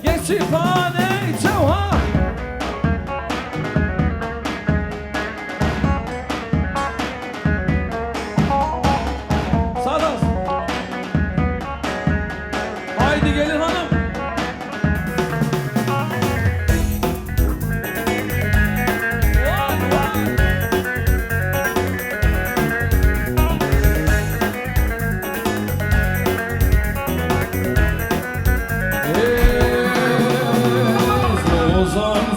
Yesifane Cevha Sağdan. Haydi gelin hanım.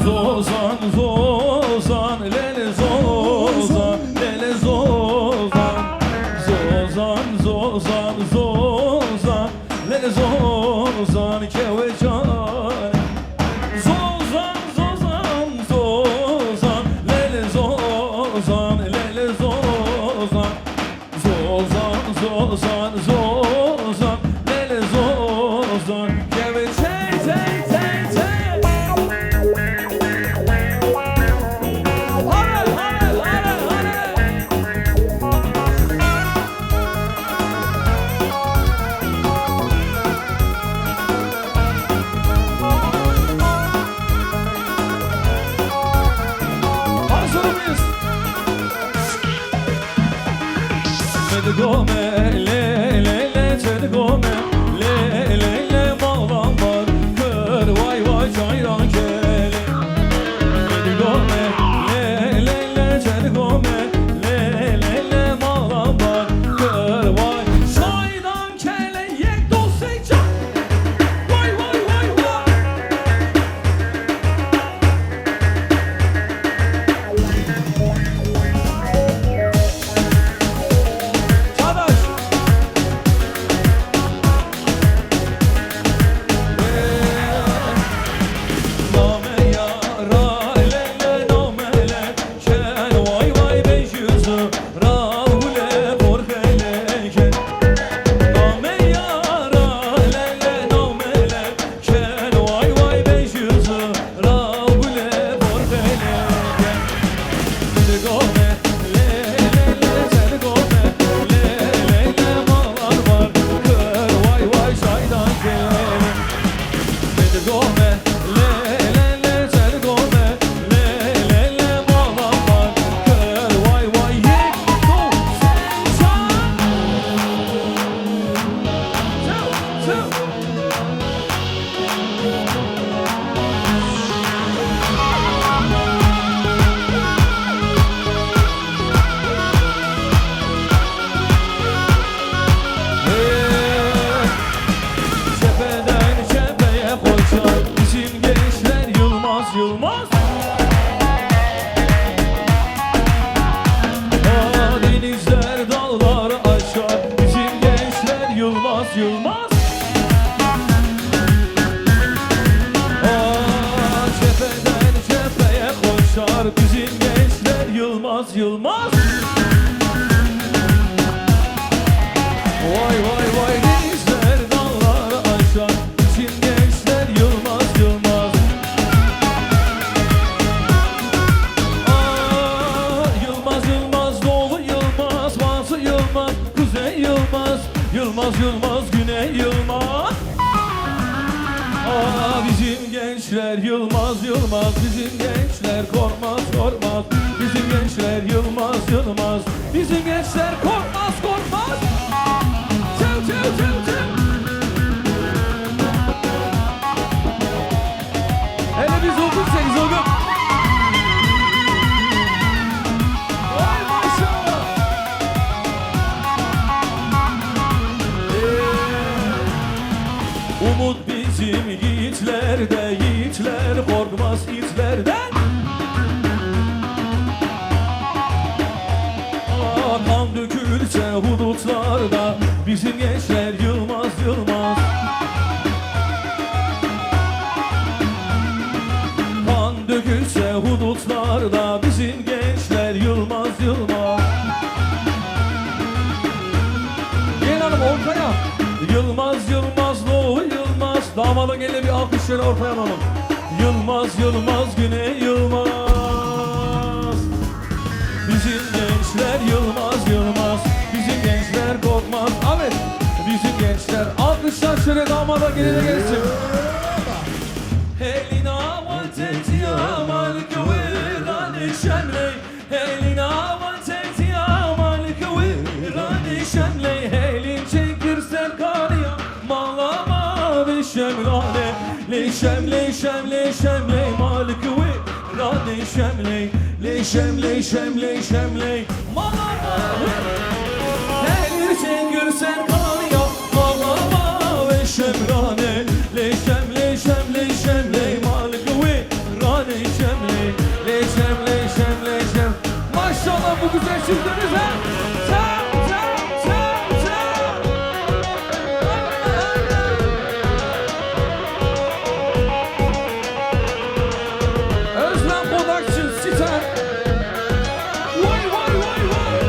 Zozan, zozan, lele zozan, lele zozan. Zozan, zozan, zozan, lele zozan, kevecan. Zozan, zozan, zozan, lele zozan, lele zozan. Zozan, zozan, zozan, lele zozan, kevecan, hey, hey, hey. Gome, le, le, le, çed gome, le, le, le, bağlam var, kır, vay, vay, çayran kele. Çed gome, le, le, le, çed gome, le, le, le, bağlam var, kır, vay, çayran kele, yek dosya can, vay, vay, vay, vay. Yılmaz denizler dağlar aşar, bizim gençler Yılmaz, Yılmaz. Cepheden cepheye koşar, bizim gençler Yılmaz, Yılmaz. Vay vay vay denizler dağlar aşar, bizim gençler Yılmaz, Yılmaz. Yılmaz, Yılmaz, Güney Yılmaz. Bizim gençler Yılmaz, Yılmaz. Bizim gençler korkmaz, korkmaz. Bizim gençler Yılmaz, Yılmaz. Bizim gençler korkmaz, korkmaz. Çev, çev, çev, çev. Hele biz okursak okum. Vay maşallah. Umut bizim yiğitlerde, yiğitler korkmaz itlerden. Kan dökülse hudutlarda, bizim gençler Yılmaz, Yılmaz. Kan dökülse hudutlarda, bizim gençler Yılmaz, Yılmaz. Gel hanım ortaya. Yılmaz, Yılmaz, Doğu Yılmaz. Damadın eline bir alkışları ortaya alalım. Yılmaz, Yılmaz, Güney Yılmaz. Bizim gençler Yılmaz, Yılmaz. Bizim gençler korkmaz. şöyle damada geline gelsin. Helina vantet ya malik virani şemley. Helina vantet ya malik virani şemley. Helin çekirsen kanıya malama ve şemlane. Leşem leşem leşem ley malik virani şemley. Leşem leşem leşem ley malama ve helin çekirsen kanıya malama ve şemlane. Leşem leşem leşem ley malik virani şemley. Leşem leşem leşem. Maşallah bu güzel çiftimize. Özlem Bodakçı Sitar. Vay vay vay vay.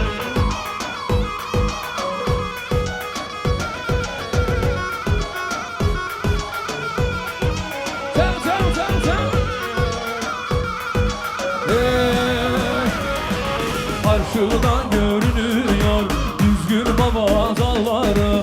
Tam. Karşıdan görünüyor düzgün baba dağları.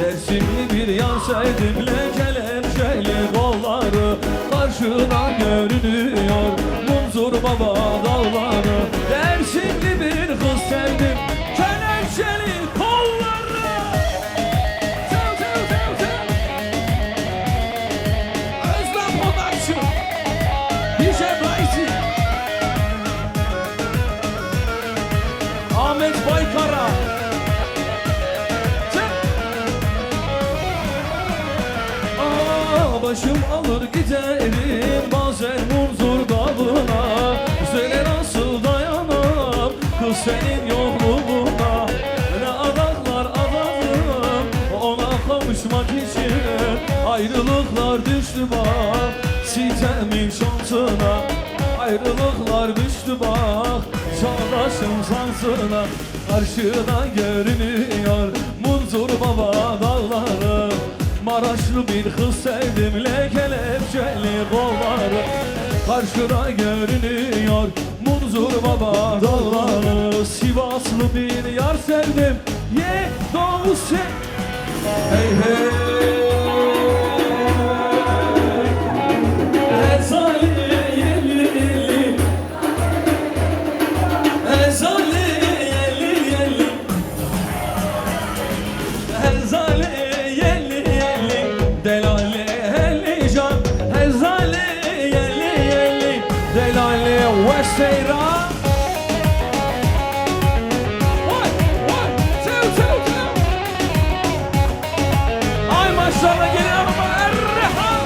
Dersimli bir yan sevdimle kelepçeli kolları. Karşıdan görünüyor munzur baba dağları. Dersimli bir kız sevdim kelepçeli kolları. Tam. Özlem Bodakçı DJ Baysi Ahmet Baykara. Başım alır giderim bazen munzur dağına. Söyle nasıl dayanam kız senin yokluğuna. Ne adaklar adadım ona kavuşmak için. Ayrılıklar düştü bak sitemin şansına. Ayrılıklar düştü bak çağdaşım sansına. Karşıda görünüyor munzur baba dağları. Maraşlı bir kız sevdimle kelepçeli kolları. Karşıda görünüyor munzur baba dağları. Sivaslı bir yar sevdim ye doğu sen. Hey hey. Seyran. Ay maşallah gelin ama Errehan.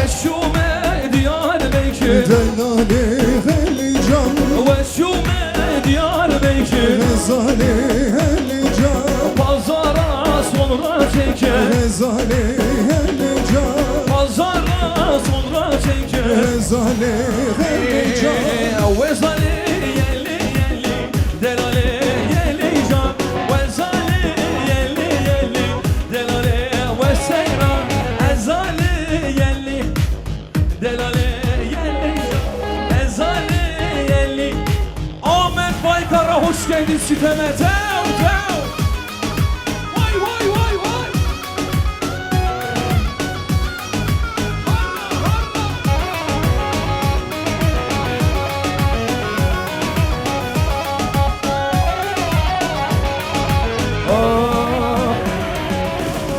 Eşume Diyarbakır Delali Helican ve şume Diyarbakır Rezali Helican pazara sonra çeker. Rezali Helican Pazara sonra çeker. Rezali Helican Vezali yeli delale yeli can. Vezali yeli delale ve seyran. Ezali yeli delale yeli can. Ezali yeli. Ahmet Baykara hoş geldin siteme.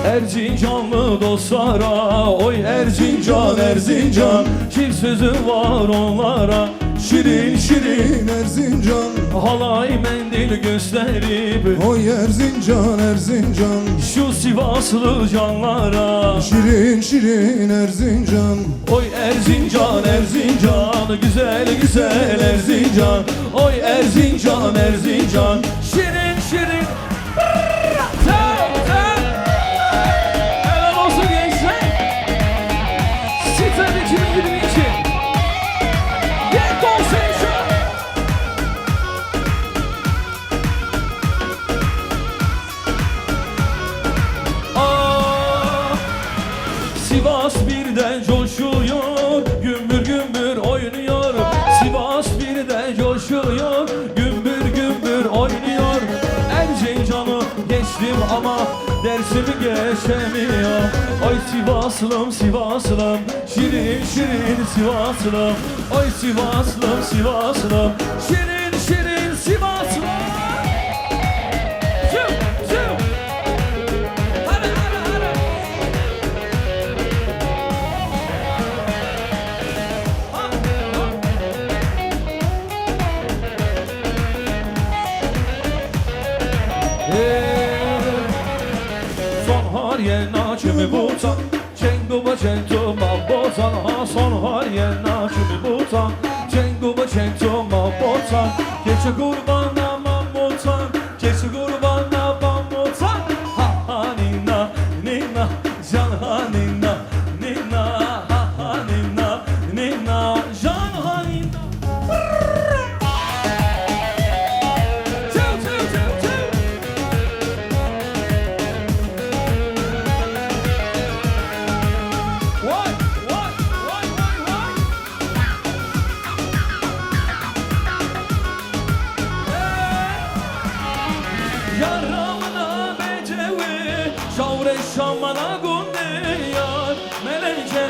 Erzincanlı dostlara, oy Erzincan Erzincan. Şir sözü var onlara, şirin şirin Erzincan halay mendil gösterip. Oy Erzincan Erzincan Şu Sivaslı canlara, şirin şirin Erzincan. oy Erzincan Erzincan. Güzel güzel Erzincan, oy Erzincan Erzincan. Şirin şirin. Helal olsun gençler. Sitem 2022 Get Concentration. Sivas birden coşuyor, gümbür gümbür oynuyor. Sivas bir Dersimi geçemiyor. Ay Sivaslım Sivaslım, şirin şirin Sivaslım. Ay Sivaslım Sivaslım, şirin şirin Sivaslım. Çık çık. Hadi hadi hadi. Ha, ha. Son har jedna kimi buta, Çengu ba çento ma botan. Ha son har jedna kimi buta, Çengu ba çento ma botan. Geçe kurbana ma botan, geçe kurbana ma botan. Ha ha nina nina, can ha nina nina, ha ha nina nina, can ha nina. Çev çev çev çev. Vay vay vay vay vay. Yaramına becevi, şavre şamana gunde yar melece.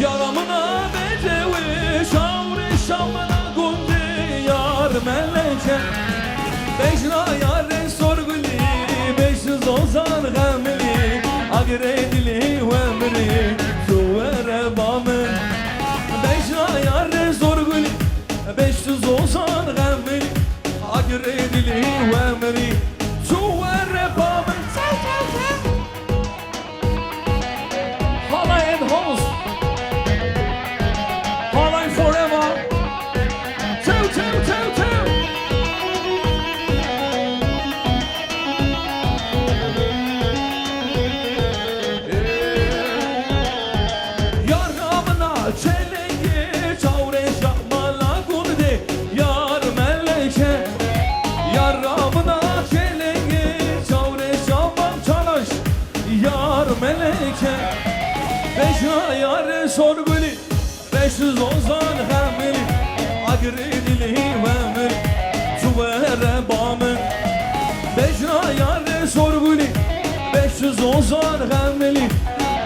Yaramına becevi, şavre şamana gunde yar melece. Beşra yare sorguli, 500 ozan gamli, agredili vemri, suvere bamı. Beşra yare sorguli, 500 ozan gamli, agredili vemri, suvere bamı. Halay and host, halay forever. Two, two, two, two. Yaramına çelengi, çavre şahmala gunde, yar meleke. Yaramına çelengi, çavre şahmal çalaş, yar meleke. Beş ayar sorguli, 500 ozan hamili, agredili vemri, çuvere bamın. Beş ayar sorguli, 500 ozan hamili,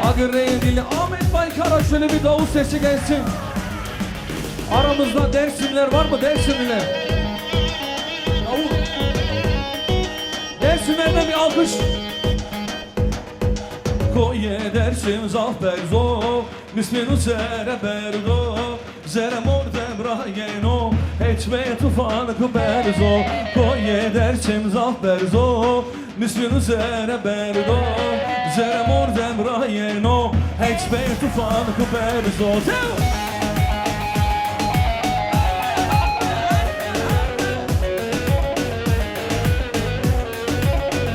agredili. Ahmet Baykara şöyle bir davul sesi gelsin. Aramızda Dersimler var mı? Dersimliler. Davul. Dersimlerine bir alkış. Koye dersim zahber zo, Misminu zere berdo, Zere mordem rayeno, Etme tufan kuberzo. Koye dersim zahber zo, Misminu zere berdo, Zere mordem rayeno, Etme tufan kuberzo.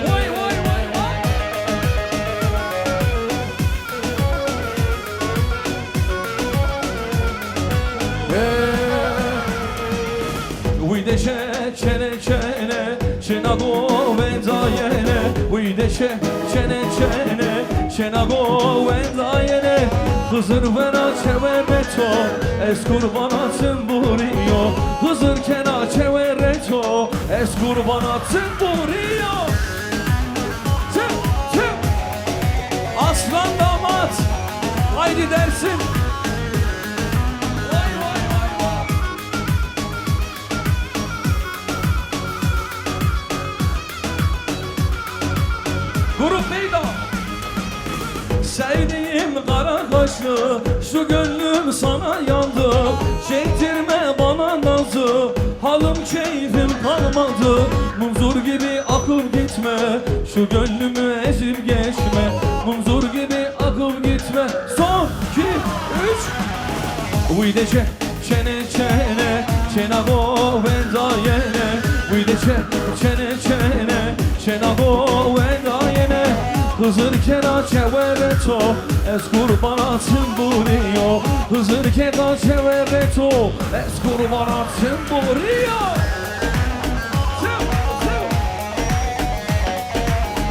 Vay vay vay vay. Uydeşe çene çene, şenago vendayene. Uydeşe çene çene, şenago vendayene. Hızır vena çevereto, es kurbanatın buriyo. Hızır kena çevereto, es kurbanatın buriyo. Çık çık. Aslan damat, haydi dersin. Vay vay vay vay. Grup meydan. Sevdiğim kara kaşlı, şu gönlüm sana yandı. Çektirme bana nazı, halim keyfim kalmadı. Munzur gibi akıp gitme, şu gönlümü ezip geçme. Munzur gibi akıp gitme. Son, 2, 3. Uydeşe çene çene, çenago vendayene. Uydeşe çene çene, çenago vendayene. Hızır kena çevereto, es kurbanatın buriyo. Hızır kena çevereto, es kurbanatın buriyo.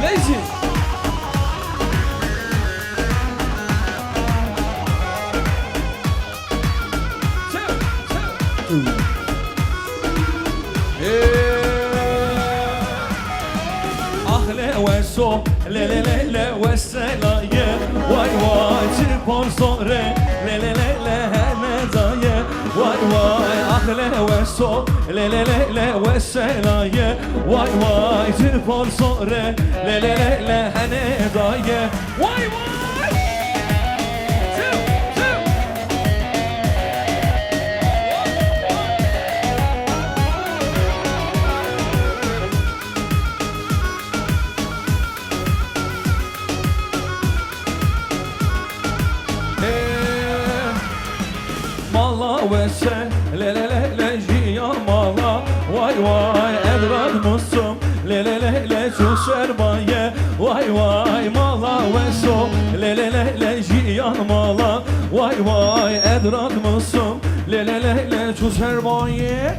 Lazy. Ahle ve so le le le le ve selaye vay vay çırpar sonra le le le le hene daye vay vay ah le ve so le le le le ve selaye vay vay çırpar sonra le le le le hene daye vay vay Vese le le le le jiyan mala vay vay Ebrad musum le le le le şu sermaye vay vay mala veso le le le le jiyan mala vay vay Ebrad musum le le le le şu sermaye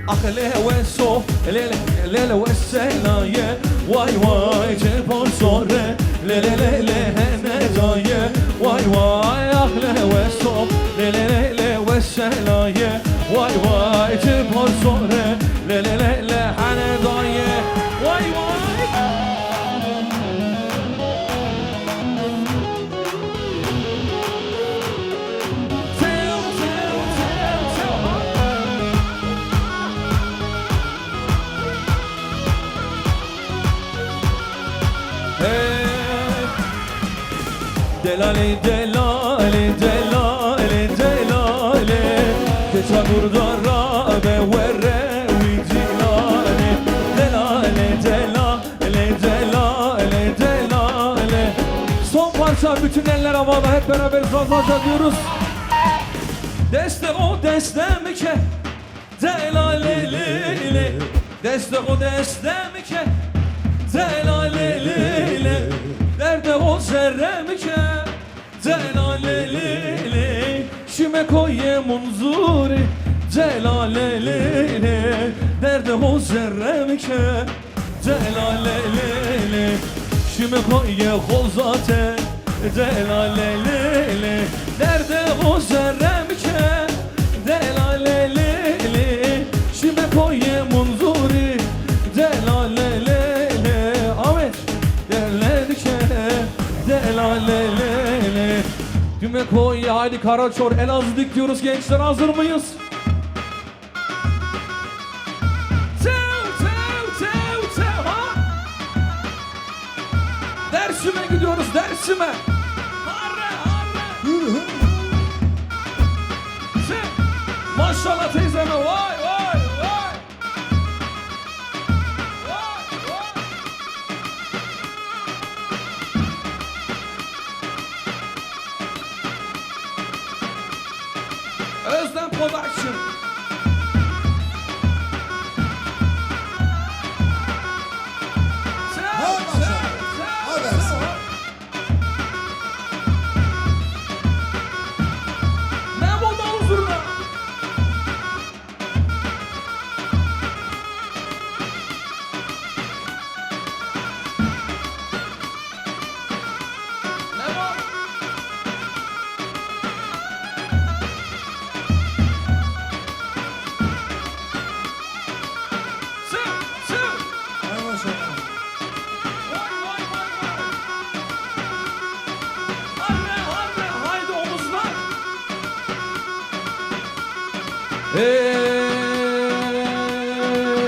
akle veso le le le le veselaye vay vay çepon sonra le le le le hene daye vay vay akle veso le le le le veselaye vay vay çepon sonra le le le le hene daye vay vay Delale delale delale delale Geça gurdara ve verre vicilale Delale delale delale delale Son parça bütün eller havada hep beraber fazlaca diyoruz Deste o destem ke Delale lele Deste o destem ke Delale lele Derde o zerremi ke Celalelele Şime koye munzuri Celalelele Derde o zerremi ke Celalelele Şime koye khozate Celalelele Derde o zerremi ke Celalelele Şime koye munzuri Celalelele Ahmet Delalelele Düme koy haydi Karaçor Elazığ diyoruz gençler hazır mıyız? Dersime gidiyoruz Dersime Maşallah teyzeme vay vay vay Özlem Production Ne bu davuzurla? Ne bu?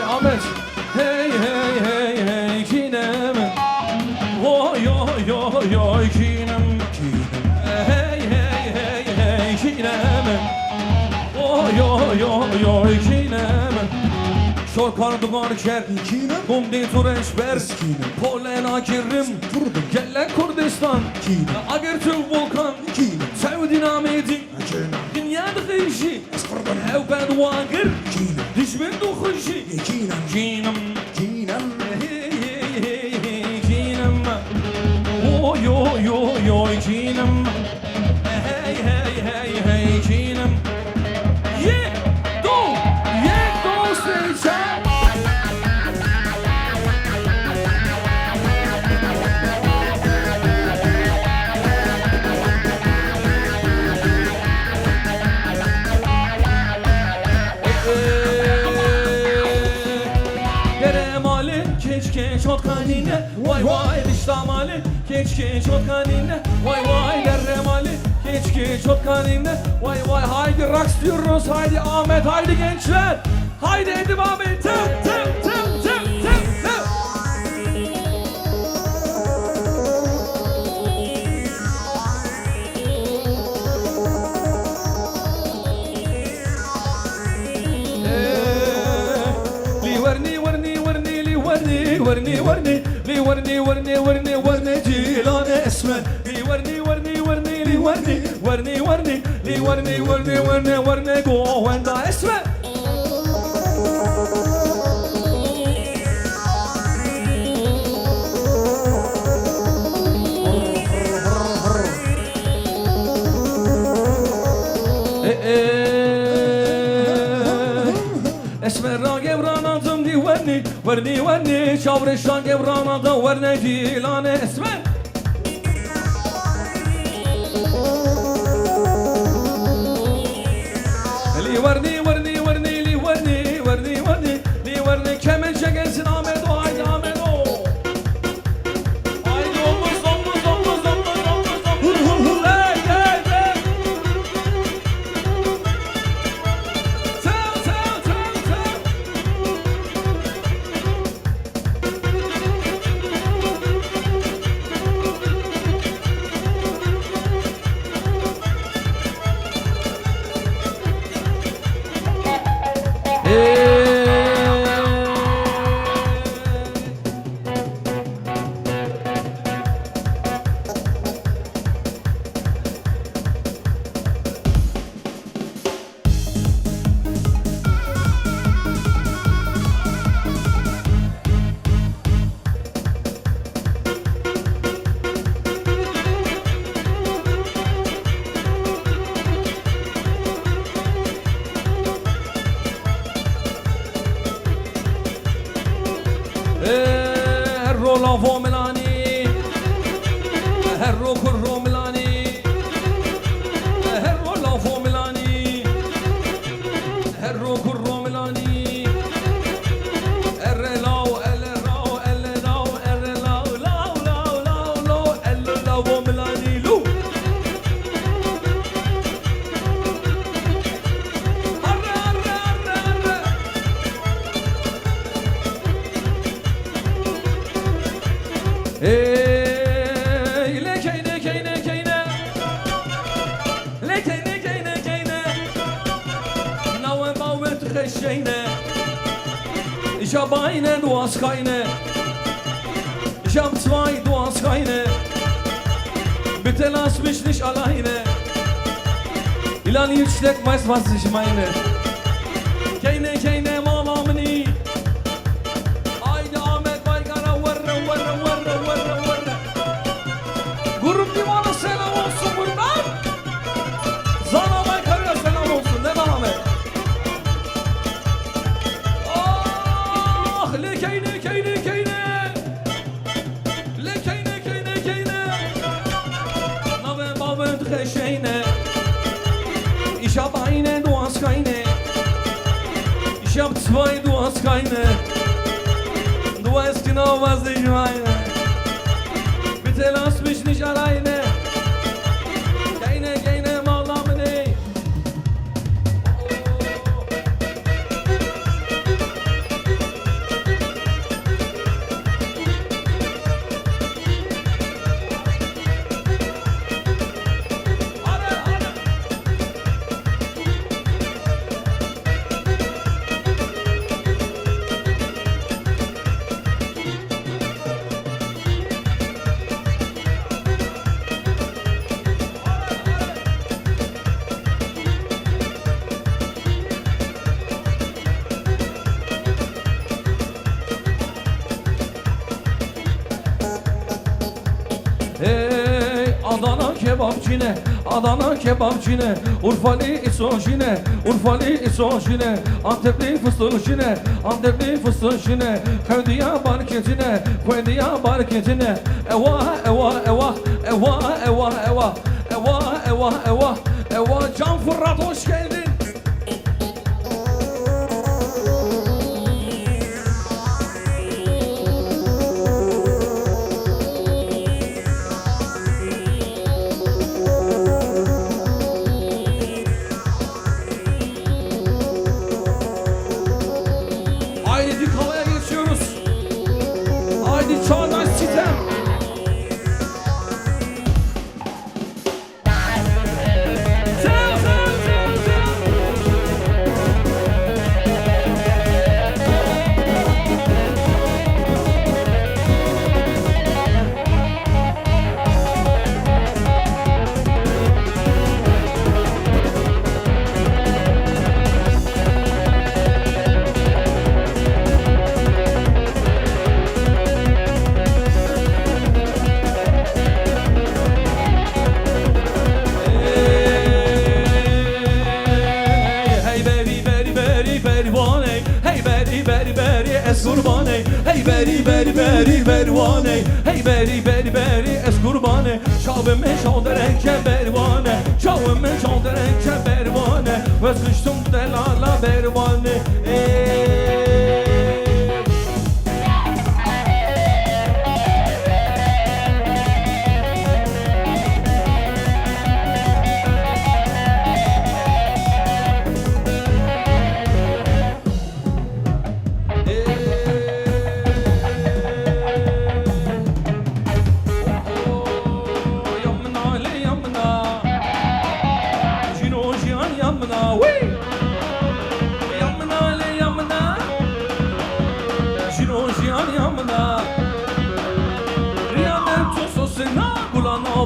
Ahmet hey hey hey hey kinem oy oy oy oy kinem hey hey hey hey kinem oy oy oy oy kinem Şorkar duvar ker Bumdi tureşber Polena girim Gelle Kurdistan Agertül volkan Sevdi namedi Dünyada kıyışı Evbed vagir Düşmen dukhuşi Kinem Kinem Oy oy oy oy kinem Hey hey hey hey kinem Ye do seyçer Keşke şotkanine vay vay keçki çotkanine vay vay derremali keçki çotkanine vay vay haydi raks diyoruz haydi Ahmet haydi gençler haydi Edip abi tep tep tep tep tep tep. ورني ورني لي ورني ورني ورني ورني جيلان اسمه لي ورني ورني ورني لي ورني ورني ورني لي ورني ورني ورني ورني جوهندا اسمه اسمه را گبرانم دی ورنی ورنی ورنی چاورشان گبرانم ورنی جیلان اسمه لی ورنی ورنی ورنی لی ورنی ورنی ورنی لی ورنی کمن çekensin Ahmet o haydi Ahmet o haydi omuz omuz omuz omuz omuz omuz hey hey hey tell tell tell tell Rolavo Milani, Herro Curro Milani, Herro Lavo Milani, Herro Curro Milani, Errelao, Errelao, Errelao, Errelao, Lao, Lao, Lao, Lao, Errelao Milani, Lu. Arre, arre, arre, arre. Hey, lekeyne keyne keyne, lekeyne keyne keyne, nawe bavet khsheyne, jabayne duas kayne, jam zwei duas kayne, bitte lass mich nicht alleine, ilan yüksek weiß was ich meine, keyne keyne mamamni. Grup divana selam olsun buradan. Zana Baykar'a selam olsun değil mi Ahmet? Ah lekeyne keyne keyne, lekeyne keyne keyne, nave bavet khsheyne, işab ayne duas kayne, işab zwei duas kayne, du weißt genau was ich meine. Bitte lass mich nicht alleine. Keine, keine Malamene. Hey Adana kebapçine, Adana kebapçine, Urfalı isojine, Urfalı isojine, Antepli fıstıkçine, Antepli fıstıkçine, Köydiye marketine, Köydiye marketine, Eva eva eva, Eva eva eva, Eva eva eva, Eva Can Fırat hoş geldin. kurbaney Hey beri beri beri bervaney Hey beri beri beri es kurbaney Çavime çavderenke bervane Çavime çavderenke bervane Ve sıçtım delala bervane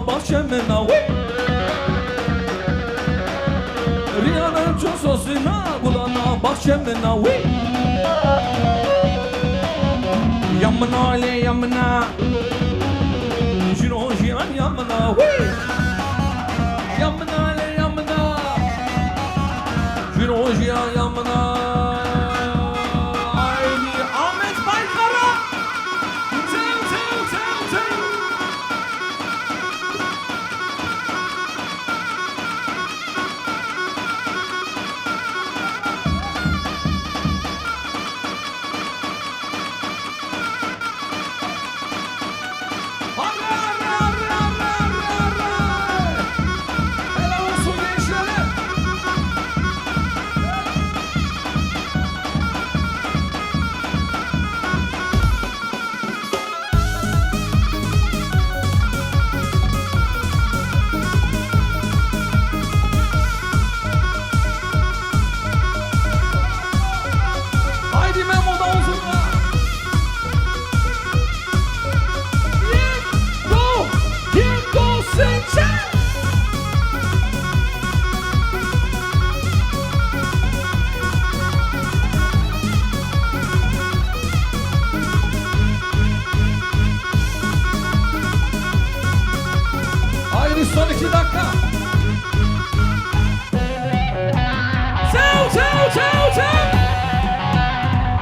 Bahçemena Riyanın çososuna Kulağına bahçemena Yamına le yamına Jirojiyan yamına Yamına le yamına Jirojiyan yamına Haydi Ahmet Baykara Tel tel tel tel Son 2 dakika. Tev.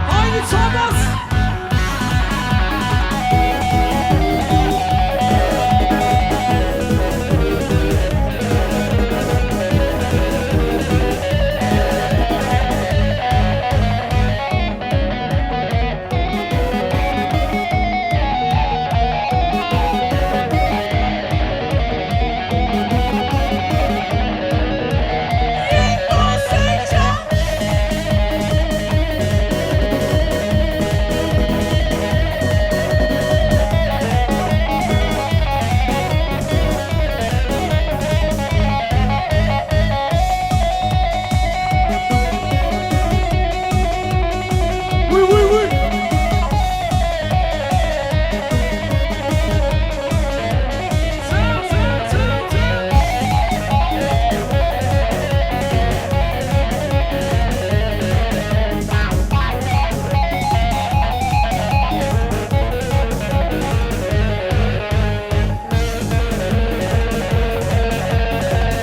Haydi Thomas.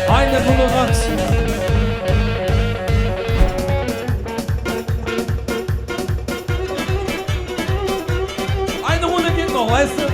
Aynı bulunat. Aynı bunu bir dolayısın.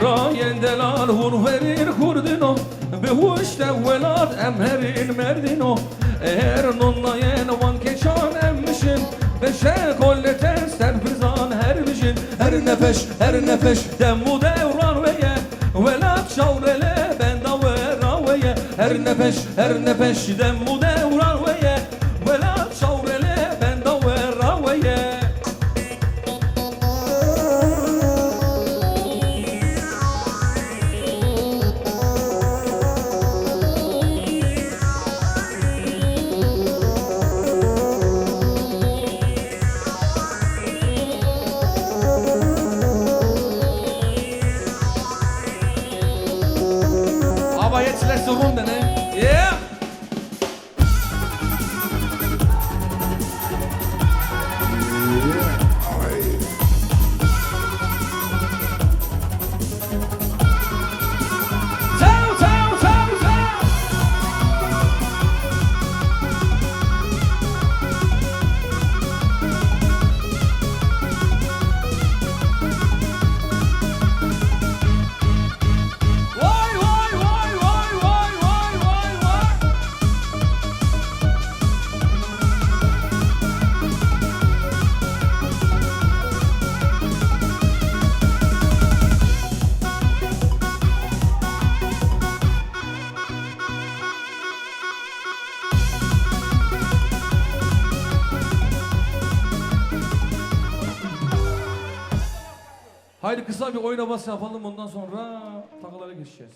Brayendelar hun verir kurdino Be huşte velad emherin merdino Eğer nonlayen van keçan emmişin Beşe kolleten serfizan her bişin Her nefes demu dev her ne peşiden bu devran veye Vela çavrele ben da verra veye Aber jetzt letzte Runde, ne? Yeah! Ciao, ciao, ciao, ciao! Vay vay vay vay vay vay vay vay. Haydi kısa bir oyun havası yapalım ondan sonra takılara geçeceğiz.